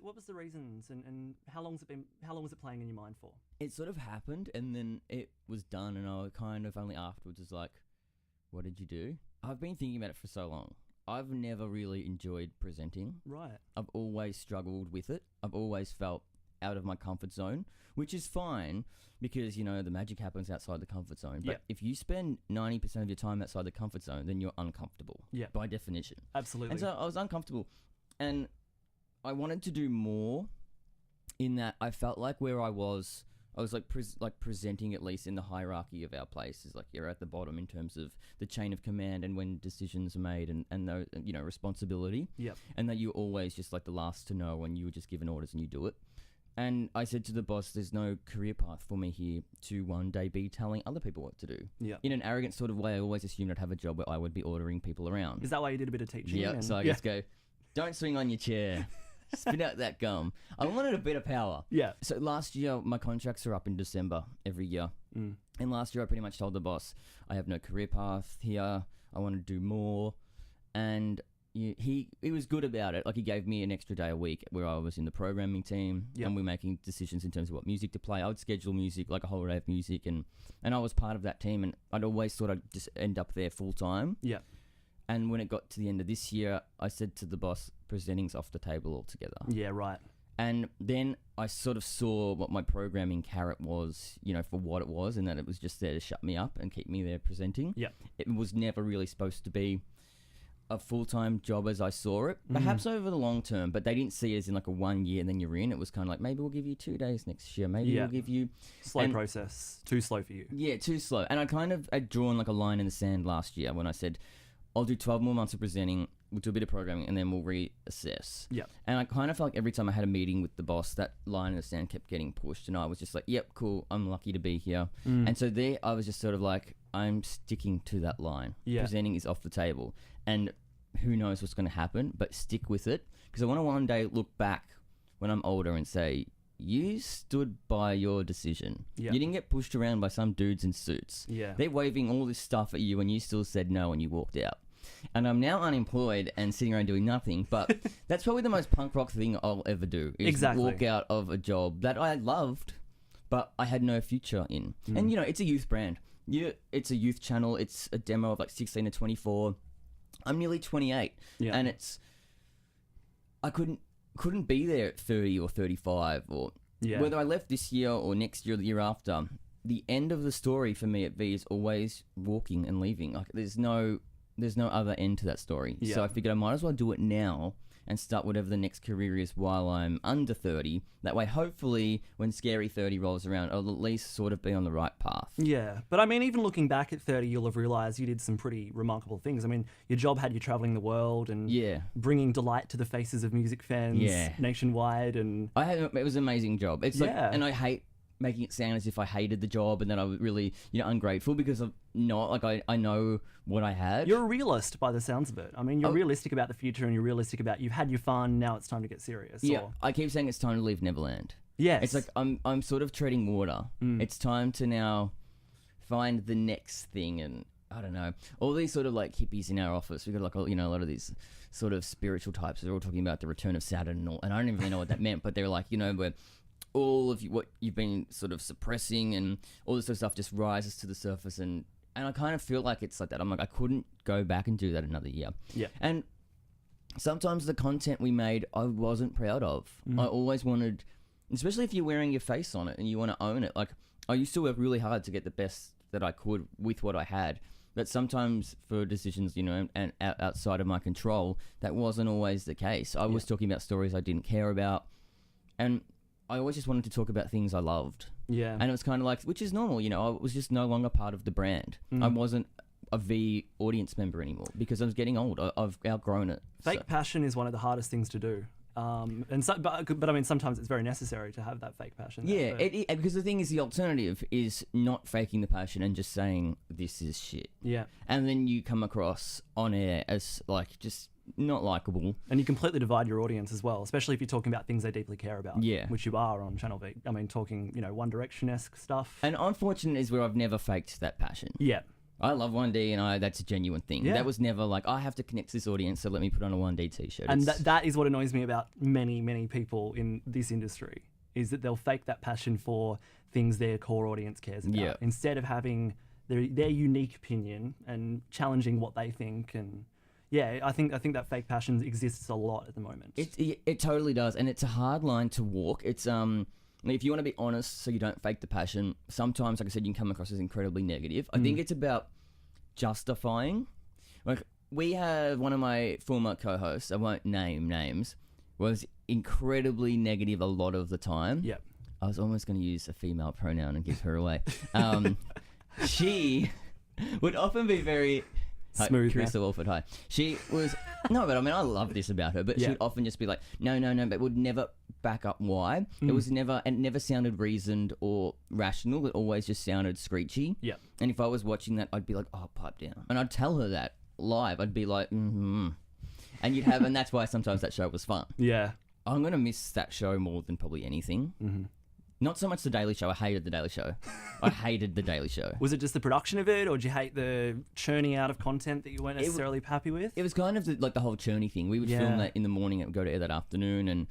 was the reasons, and how long was it playing in your mind for? It sort of happened, and then it was done, and I kind of only afterwards was like, what did you do? I've been thinking about it for so long. I've never really enjoyed presenting. Right. I've always struggled with it. I've always felt out of my comfort zone, which is fine because, you know, the magic happens outside the comfort zone. But if you spend 90% of your time outside the comfort zone, then you're uncomfortable by definition. Absolutely. And so I was uncomfortable, and I wanted to do more in that I felt like where I was like presenting, at least in the hierarchy of our place, is like you're at the bottom in terms of the chain of command and when decisions are made and the, you know, responsibility. Yep. And that you're always just like the last to know when you were just given orders and you do it. And I said to the boss, there's no career path for me here to one day be telling other people what to do. Yeah. In an arrogant sort of way, I always assumed I'd have a job where I would be ordering people around. Is that why you did a bit of teaching? Yeah. So I just go, don't swing on your chair. Spit out that gum. I wanted a bit of power. Yeah. So last year, my contracts are up in December every year. Mm. And last year, I pretty much told the boss, I have no career path here. I want to do more. And he was good about it. Like, he gave me an extra day a week where I was in the programming team. Yep. And we're making decisions in terms of what music to play. I would schedule music, like a whole day of music. And I was part of that team. And I'd always thought I'd just end up there full time. Yeah. And when it got to the end of this year, I said to the boss, presenting's off the table altogether. Yeah, right. And then I sort of saw what my programming carrot was, you know, for what it was, and that it was just there to shut me up and keep me there presenting. Yeah. It was never really supposed to be a full-time job as I saw it, perhaps over the long term, but they didn't see it as in like a 1 year and then you're in. It was kind of like, maybe we'll give you 2 days next year. Maybe we'll give you... Slow process. Too slow for you. Yeah, too slow. And I'd drawn like a line in the sand last year when I said, I'll do 12 more months of presenting, we'll do a bit of programming, and then we'll reassess. Yeah. And I kind of felt like every time I had a meeting with the boss, that line in the sand kept getting pushed, and I was just like, yep, cool, I'm lucky to be here. And so there, I was just sort of like, I'm sticking to that line. Yeah. Presenting is off the table. And who knows what's going to happen, but stick with it. Because I want to one day look back when I'm older and say, you stood by your decision. Yeah. You didn't get pushed around by some dudes in suits. Yeah. They're waving all this stuff at you and you still said no and you walked out. And I'm now unemployed and sitting around doing nothing, but that's probably the most punk rock thing I'll ever do, is walk out of a job that I loved, but I had no future in. And, you know, it's a youth brand. It's a youth channel. It's a demo of like 16 to 24. I'm nearly 28. Yeah. And I couldn't be there at 30 or 35 or whether I left this year or next year or the year after. The end of the story for me at V is always walking and leaving. Like, there's no other end to that story. Yeah. So I figured I might as well do it now and start whatever the next career is while I'm under 30. That way, hopefully, when Scary 30 rolls around, I'll at least sort of be on the right path. Yeah, but I mean, even looking back at 30, you'll have realised you did some pretty remarkable things. I mean, your job had you travelling the world and bringing delight to the faces of music fans nationwide. And it was an amazing job. It's like, and I hate making it sound as if I hated the job and that I was really, you know, ungrateful, because I'm not. Like, I know what I had. You're a realist by the sounds of it. I mean, you're realistic about the future and you're realistic about you've had your fun, now it's time to get serious. Yeah, I keep saying it's time to leave Neverland. Yes. It's like I'm sort of treading water. It's time to now find the next thing. And I don't know, all these sort of like hippies in our office, we've got like, you know, a lot of these sort of spiritual types. They're all talking about the return of Saturn and all, and I don't even really know what that meant, but they're like, you know, where all of what you've been sort of suppressing and all this sort of stuff just rises to the surface. And I kind of feel like it's like that. I'm like, I couldn't go back and do that another year. Yeah. And sometimes the content we made, I wasn't proud of. I always wanted, especially if you're wearing your face on it and you want to own it. Like, I used to work really hard to get the best that I could with what I had. But sometimes for decisions, you know, and outside of my control, that wasn't always the case. I was talking about stories I didn't care about. And I always just wanted to talk about things I loved. Yeah. And it was kind of like, which is normal, you know, I was just no longer part of the brand. I wasn't a V audience member anymore because I was getting old. I've outgrown it. Fake passion is one of the hardest things to do. But I mean, sometimes it's very necessary to have that fake passion. Yeah, because the thing is, the alternative is not faking the passion and just saying, this is shit. Yeah. And then you come across on air as like, just not likable. And you completely divide your audience as well, especially if you're talking about things they deeply care about. Yeah. Which you are on Channel V. I mean, talking, you know, One Direction-esque stuff. And unfortunate is where I've never faked that passion. Yeah. I love 1D, and that's a genuine thing. Yeah. That was never like, I have to connect to this audience, so let me put on a 1D t-shirt. And that is what annoys me about many, many people in this industry, is that they'll fake that passion for things their core audience cares about. Yeah. Instead of having their unique opinion and challenging what they think. And yeah, I think that fake passion exists a lot at the moment. It totally does, and it's a hard line to walk. It's if you want to be honest, so you don't fake the passion, sometimes, like I said, you can come across as incredibly negative. I think it's about justifying. Like, we have one of my former co-hosts, I won't name names, was incredibly negative a lot of the time. Yep. I was almost going to use a female pronoun and give her away. She would often be very... Smooth. Carissa Wolford, hi. She was... No, but I mean, I love this about her, but she would often just be like, no, but would never back up why. It was never... And it never sounded reasoned or rational. It always just sounded screechy. Yeah. And if I was watching that, I'd be like, oh, pipe down. And I'd tell her that live. I'd be like, And you'd have... And that's why sometimes that show was fun. Yeah. I'm going to miss that show more than probably anything. Mm-hmm. Not so much The Daily Show. I hated The Daily Show. I hated The Daily Show. Was it just the production of it, or did you hate the churning out of content that you weren't necessarily happy with? It was kind of the whole churny thing. We would film that in the morning and go to air that afternoon. And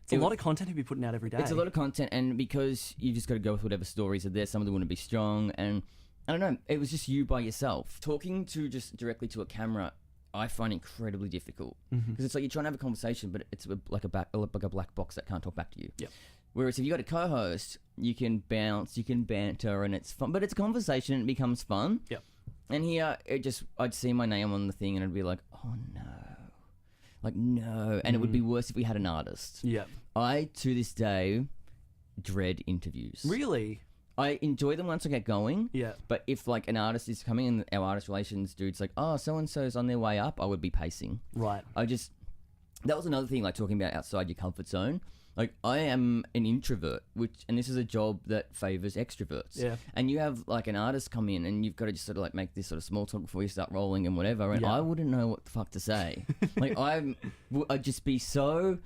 it's a lot of content to be putting out every day. It's a lot of content, and because you just got to go with whatever stories are there, some of them wouldn't be strong. And I don't know, it was just you by yourself. Talking to just directly to a camera, I find incredibly difficult. Because it's like you're trying to have a conversation, but it's like a black box that can't talk back to you. Yep. Whereas if you got a co-host, you can bounce, you can banter, and it's fun. But it's a conversation, and it becomes fun. Yep. And here, I'd see my name on the thing, and I'd be like, oh no. Like, no. And it would be worse if we had an artist. Yeah. I, to this day, dread interviews. Really? I enjoy them once I get going. Yeah. But if, like, an artist is coming and our artist relations dude's like, oh, so-and-so's on their way up, I would be pacing. Right. That was another thing, like, talking about outside your comfort zone. Like, I am an introvert, and this is a job that favors extroverts. Yeah. And you have, like, an artist come in, and you've got to just sort of, like, make this sort of small talk before you start rolling and whatever, and I wouldn't know what the fuck to say. Like, I'd just be so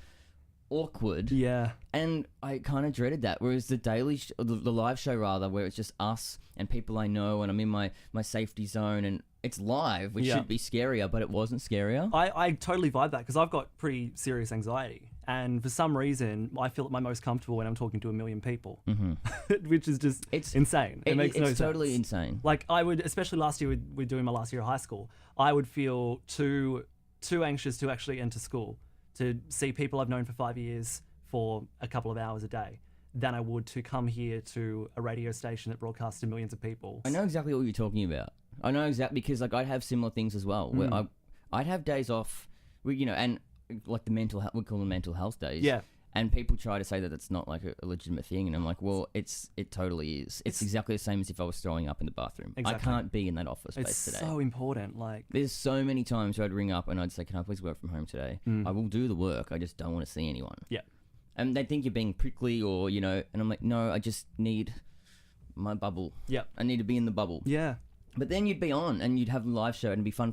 awkward. Yeah. And I kind of dreaded that. Whereas the the live show, rather, where it's just us and people I know, and I'm in my safety zone, and it's live, which should be scarier, but it wasn't scarier. I totally vibe that, because I've got pretty serious anxiety. And for some reason, I feel my most comfortable when I'm talking to a million people, which is just insane. It makes no sense. It's totally insane. Like, I would, especially last year, we're doing my last year of high school, I would feel too anxious to actually enter school, to see people I've known for 5 years for a couple of hours a day, than I would to come here to a radio station that broadcasts to millions of people. I know exactly what you're talking about. I know exactly, because like I'd have similar things as well, where I'd have days off, and like we call them mental health days. Yeah. And people try to say that it's not like a legitimate thing, and I'm like, well, it totally is. It's exactly the same as if I was throwing up in the bathroom. Exactly. I can't be in that office space today. It's so important. Like, there's so many times where I'd ring up and I'd say, can I please work from home today? I will do the work. I just don't want to see anyone. Yeah. And they think you're being prickly, or and I'm like, no, I just need my bubble. Yeah. I need to be in the bubble. Yeah. But then you'd be on and you'd have a live show and it'd be fun.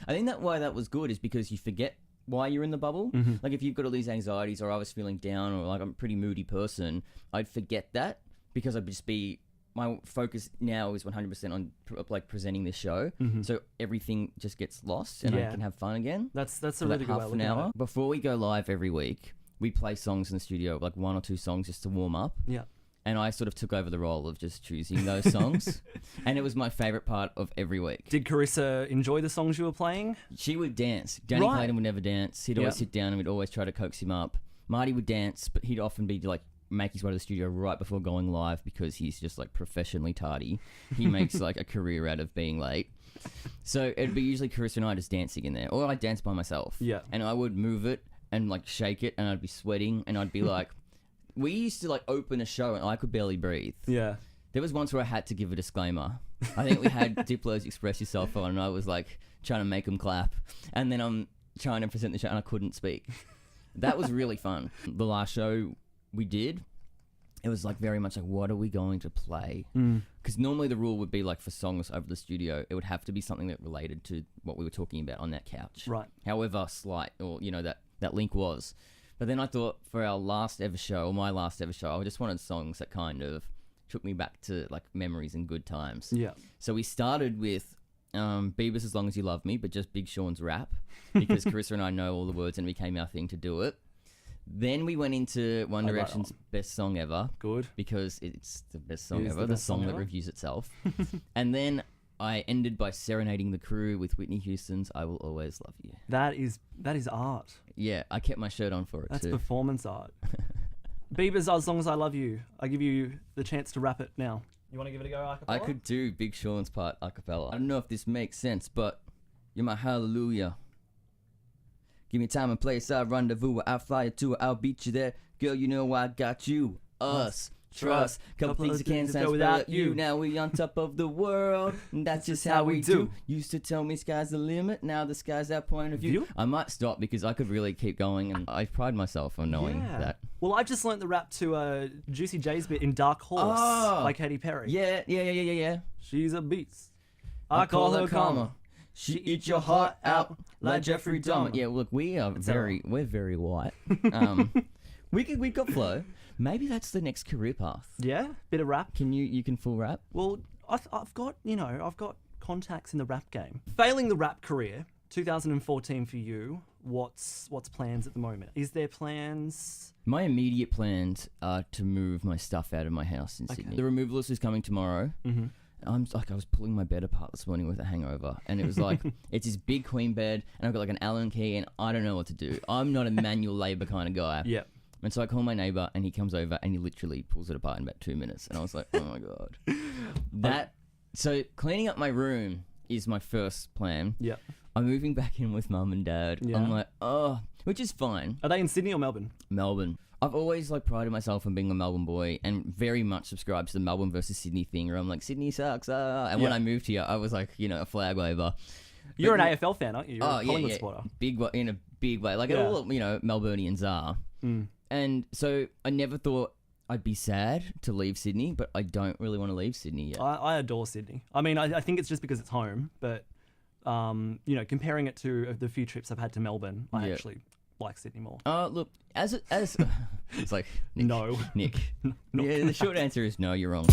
I think why that was good is because you forget why you're in the bubble. Like, if you've got all these anxieties, or I was feeling down, or like I'm a pretty moody person, I'd forget that, because I'd just be, my focus now is 100% on like presenting this show. So everything just gets lost and I can have fun again. That's a really good way of looking at it. Before we go live every week, we play songs in the studio, like 1 or 2 songs just to warm up. Yeah. And I sort of took over the role of just choosing those songs. And it was my favourite part of every week. Did Carissa enjoy the songs you were playing? She would dance. Danny Clayton would never dance. He'd always sit down and we'd always try to coax him up. Marty would dance, but he'd often be like, make his way to the studio right before going live, because he's just like professionally tardy. He makes like a career out of being late. So it'd be usually Carissa and I just dancing in there. Or I'd dance by myself. Yeah. And I would move it and like shake it, and I'd be sweating, and I'd be like... We used to like open a show and I could barely breathe. Yeah. There was once where I had to give a disclaimer. I think we had Diplo's Express Yourself on, and I was like trying to make them clap. And then I'm trying to present the show and I couldn't speak. That was really fun. The last show we did, it was like very much like, what are we going to play? Because normally the rule would be like, for songs over the studio, it would have to be something that related to what we were talking about on that couch. Right. However slight, or that link was. But then I thought, for our last ever show, or my last ever show, I just wanted songs that kind of took me back to like memories and good times. Yeah. So we started with Bieber's As Long As You Love Me, but just Big Sean's rap because Carissa and I know all the words and it became our thing to do it. Then we went into One Direction's Best Song Ever. Good. Because it's the best song ever, the the best song song that ever. reviews itself. And then I ended by serenading the crew with Whitney Houston's I Will Always Love You. That is art. Yeah, I kept my shirt on for it That's too. performance art. Bieber's As Long As I Love You. I give you the chance to rap it now. You want to give it a go, acapella? I could do Big Sean's part a cappella. I don't know if this makes sense, but you're my hallelujah. Give me time and place, I'll rendezvous, I'll fly you to it, I'll beat you there. Girl, you know I got you, us, trust. Couple things you can't stand without you. Now we on top of the world, and that's just how we do. Used to tell me sky's the limit, now the sky's that point of view. I might stop because I could really keep going, and I pride myself on knowing that. Well, I've just learnt the rap to Juicy J's bit in Dark Horse by Katy Perry. Yeah. She's a beast. I call her Karma. She eat your heart out like Jeffrey Dahmer. Yeah, look, we're very white. We got flow. Maybe that's the next career path. Yeah, bit of rap. You can full rap? Well, I've got contacts in the rap game. Failing the rap career, 2014 for you. What's plans at the moment? Is there plans? My immediate plans are to move my stuff out of my house in Sydney. The removalist is coming tomorrow. Mm-hmm. I was pulling my bed apart this morning with a hangover, and it was like, it's this big queen bed, and I've got like an Allen key, and I don't know what to do. I'm not a manual labor kind of guy. Yeah. And so I call my neighbor, and he comes over, and he literally pulls it apart in about 2 minutes, and I was like, oh my God. So cleaning up my room is my first plan. Yeah. I'm moving back in with mum and dad. Yeah. I'm like, which is fine. Are they in Sydney or Melbourne? Melbourne. I've always like prided myself on being a Melbourne boy and very much subscribed to the Melbourne versus Sydney thing where I'm like, Sydney sucks. And when I moved here, I was like, a flag waver. You're an AFL fan, aren't you? You're a Collingwood supporter. In a big way. Like all, Melburnians are. Mm. And so I never thought I'd be sad to leave Sydney, but I don't really want to leave Sydney yet. I adore Sydney. I mean, I think it's just because it's home, but, comparing it to the few trips I've had to Melbourne, I actually like Sydney more. Look, as it's like Nick, no, Nick. No. Yeah, the short answer is no. You're wrong.